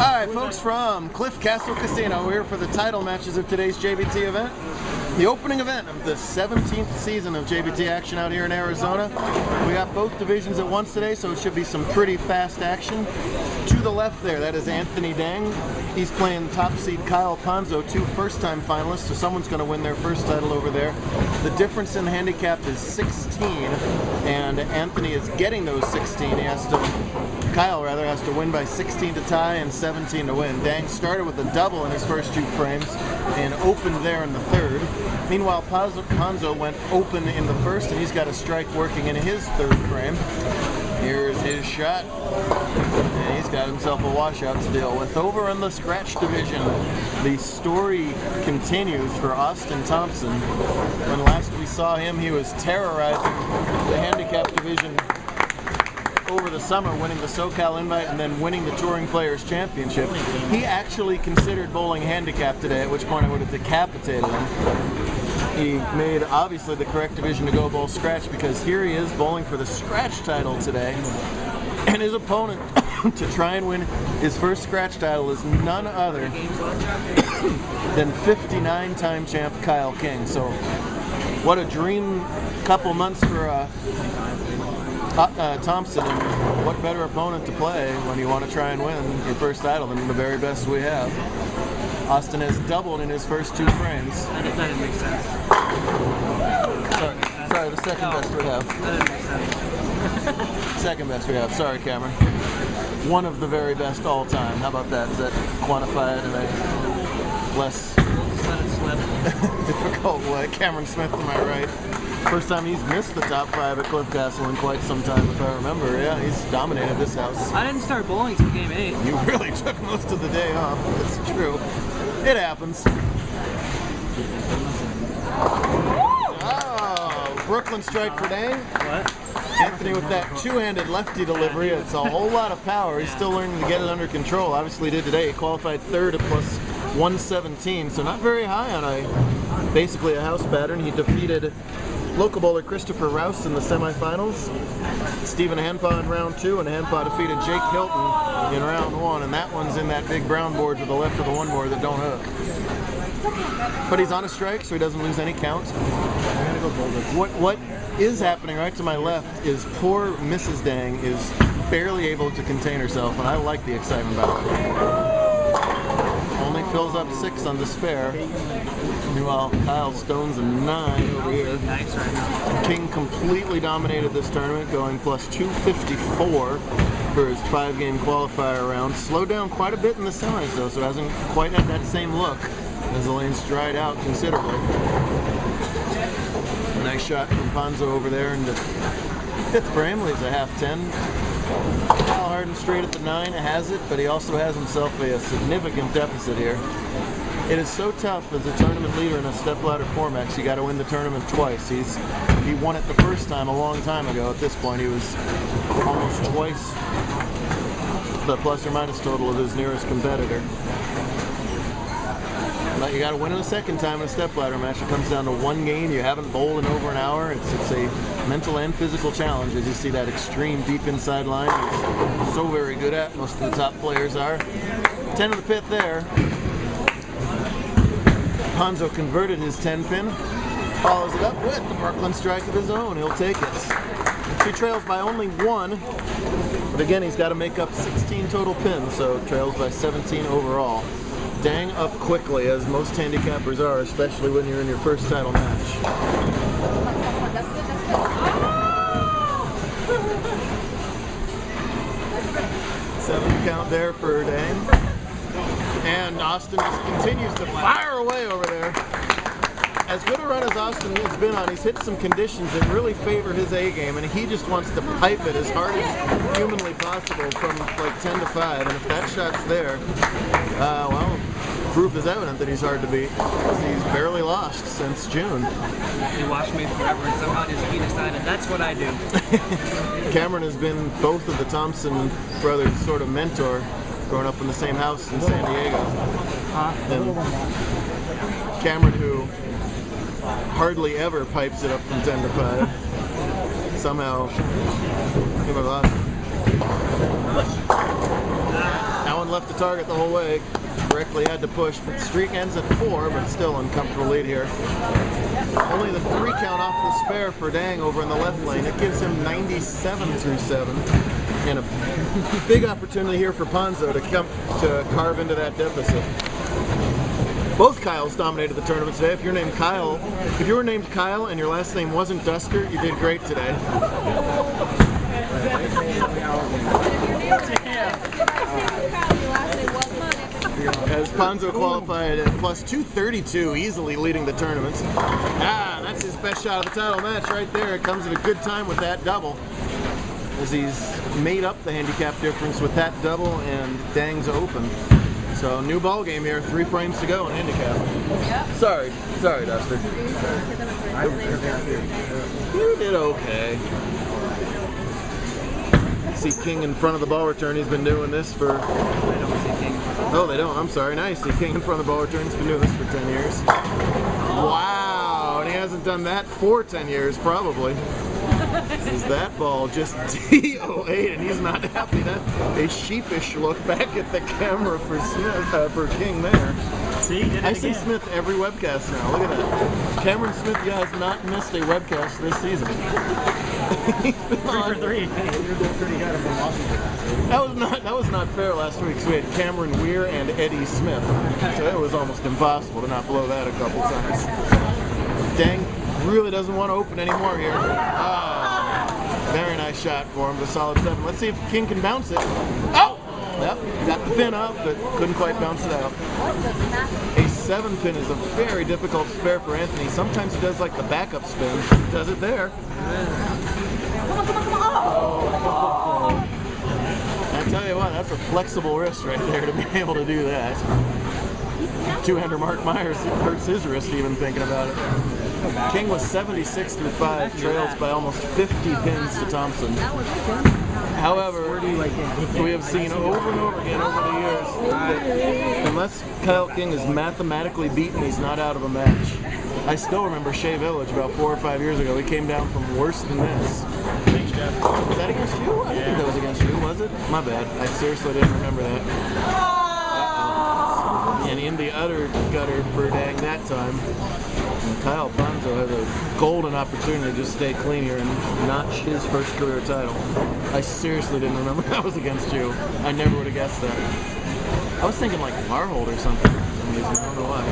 Alright folks, from Cliff Castle Casino, we're here for the title matches of today's JBT event. The opening event of the 17th season of JBT action out here in Arizona. We got both divisions at once today, so it should be some pretty fast action. To the left there, that is Anthony Dang. He's playing top seed Kyle Ponzo, two first-time finalists, so someone's going to win their first title over there. The difference in handicap is 16, and Anthony is getting those 16. Kyle has to win by 16 to tie and 17 to win. Dang started with a double in his first two frames and opened there in the third. Meanwhile, Ponzo went open in the first, and he's got a strike working in his third frame. Here's his shot, and he's got himself a washout to deal with. Over in the scratch division, the story continues for Austin Thompson. When last we saw him, he was terrorizing the handicap division over the summer, winning the SoCal Invite and then winning the Touring Players Championship. He actually considered bowling handicap today, at which point I would have decapitated him. He made, obviously, the correct division to go bowl scratch, because here he is bowling for the scratch title today. And his opponent to try and win his first scratch title is none other than 59-time champ Kyle King. So what a dream couple months for Thompson, and what better opponent to play when you want to try and win your first title than the very best we have. Austin has doubled in his first two frames. That didn't make sense. Sorry, the second best we have. That didn't make sense. Second best we have. Sorry, Cameron. One of the very best all time. How about that? Does that quantify it in a less difficult way? Cameron Smith, am I right? First time he's missed the top 5 at Cliff Castle in quite some time, if I remember. Yeah, he's dominated this house. I didn't start bowling until game 8. You really took most of the day off. That's true. It happens. Oh, Brooklyn strike for Dang. What? Anthony with that two-handed lefty delivery. It's a whole lot of power. He's still learning to get it under control. Obviously he did today. He qualified third at plus 117, so not very high on basically a house pattern. He defeated local bowler Christopher Rouse in the semifinals, Stephen Hanpaw in round 2, and Hanpaw defeated Jake Hilton in round 1, and that one's in that big brown board to the left of the one board that don't hook. But he's on a strike, so he doesn't lose any count. What is happening right to my left is poor Mrs. Dang is barely able to contain herself, and I like the excitement about it. Only fills up 6 on the spare. Meanwhile, Kyle Stone's a 9 over here. Nice right now. King completely dominated this tournament, going plus 254 for his 5-game qualifier round. Slowed down quite a bit in the semis, though, so hasn't quite had that same look as the lane's dried out considerably. Nice shot from Ponzo over there in the 5th frame, leaves a half 10. Kyle Harden straight at the 9 has it, but he also has himself a significant deficit here. It is so tough as a tournament leader in a stepladder format, because you got to win the tournament twice. He won it the first time a long time ago. At this point, he was almost twice the plus or minus total of his nearest competitor. But you got to win it a second time in a stepladder match. It comes down to one game. You haven't bowled in over an hour. It's a mental and physical challenge, as you see that extreme deep inside line. He's so very good at. Most of the top players are. 10 of the pit there. Ponzo converted his 10-pin, follows it up with the Brooklyn strike of his own. He'll take it. He trails by only 1, but again, he's got to make up 16 total pins, so trails by 17 overall. Dang up quickly, as most handicappers are, especially when you're in your first title match. 7 count there for Dang. And Austin just continues to fire away over there. As good a run as Austin has been on, he's hit some conditions that really favor his A game, and he just wants to pipe it as hard as humanly possible from like 10 to 5. And if that shot's there, well, proof is evident that he's hard to beat, because he's barely lost since June. He watched me forever, and somehow he decided that's what I do. Cameron has been both of the Thompson brothers' sort of mentor, growing up in the same house in San Diego. And Cameron, who hardly ever pipes it up from 10 to 5, somehow, that one Thompson left the target the whole way. Directly had to push, but the streak ends at 4, but still uncomfortable lead here. Only the 3 count off the spare for Dang over in the left lane. It gives him 97 through 7. And a big opportunity here for Ponzo to carve into that deficit. Both Kyles dominated the tournament today. If you were named Kyle and your last name wasn't Duster, you did great today. As Ponzo qualified at plus 232, easily leading the tournaments. That's his best shot of the title match right there. It comes at a good time with that double, as he's made up the handicap difference with that double and Dang's open. So new ball game here, 3 frames to go in handicap. Yep. Sorry, Duster. You did okay. See King in front of the ball return. He's been doing this for... Oh, they don't. I'm sorry. Nice. See King in front of the ball return. He's been doing this for 10 years. Wow. And he hasn't done that for 10 years, probably. Is that ball just DO8 and he's not happy? That's a sheepish look back at the camera for Smith, for King there. See, I see Smith every webcast now. Look at that. Cameron Smith has not missed a webcast this season. 3 for 3. You're doing pretty good in Washington. That was not fair last week. So we had Cameron Weir and Eddie Smith. So it was almost impossible to not blow that a couple times. Dang really doesn't want to open anymore here. Very nice shot for him, the solid 7. Let's see if King can bounce it. Oh! Yep, got the pin up, but couldn't quite bounce it out. A 7 pin is a very difficult spare for Anthony. Sometimes he does like the backup spin. Does it there. I tell you what, that's a flexible wrist right there to be able to do that. Two-hander Mark Myers hurts his wrist even thinking about it. King was 76 through 5, trails by almost 50 pins to Thompson. However, we have seen over and over again over the years that unless Kyle King is mathematically beaten, he's not out of a match. I still remember Shea Village about 4 or 5 years ago. He came down from worse than this. Thanks, Jeff. Was that against you? I didn't think that was against you, was it? My bad. I seriously didn't remember that. And in the utter gutter for Dang that time. And Kyle Ponzo had a golden opportunity to just stay clean here and notch his first career title. I seriously didn't remember that was against you. I never would have guessed that. I was thinking like Warhold or something for some reason. I don't know why.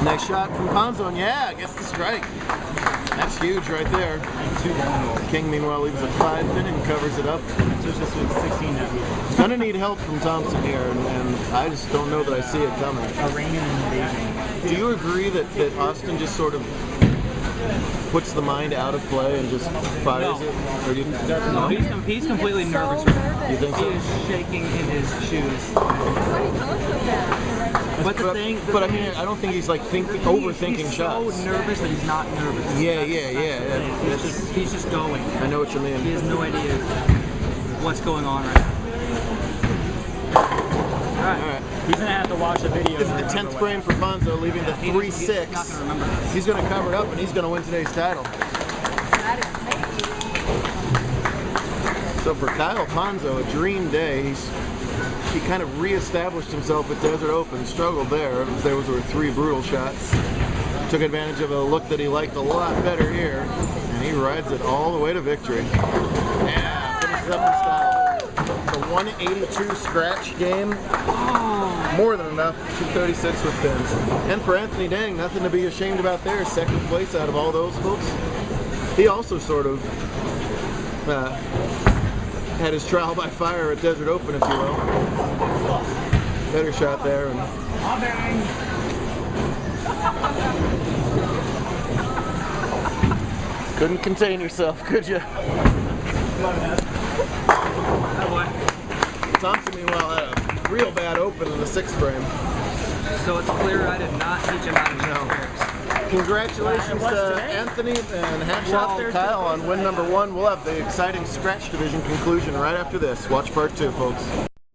Nice shot from Ponzo, and yeah, gets the strike. That's huge right there. King, meanwhile, leaves a 5 pin and covers it up. He's going to need help from Thompson here, and I just don't know that I see it coming. Do you agree that Austin just sort of puts the mind out of play and just fires it? Or do you, no, he's completely nervous right now. You think so? He is shaking in his shoes. But I mean, I don't think he's like overthinking shots. He's so nervous that he's not nervous. Yeah. He's just going. I know what you mean. He has no idea what's going on right now. All right. He's going to have to watch the video. This is the 10th frame for Ponzo, leaving the 3-6. He's going to cover it up, and he's going to win today's title. So for Kyle Ponzo, a dream day. He kind of re-established himself at Desert Open, struggled there. There were 3 brutal shots. Took advantage of a look that he liked a lot better here, and he rides it all the way to victory. Yeah, finishes up in style. The 182 scratch game, more than enough. 236 with pins. And for Anthony Dang, nothing to be ashamed about there. 2nd place out of all those folks. He also sort of had his trial by fire at Desert Open, if you will. Better shot there. And couldn't contain yourself, could you? Thompson, meanwhile, had a real bad open in the 6th frame. So it's clear I did not teach him how to show. Congratulations to Anthony, and hats off to Kyle on win number 1. We'll have the exciting scratch division conclusion right after this. Watch part 2, folks.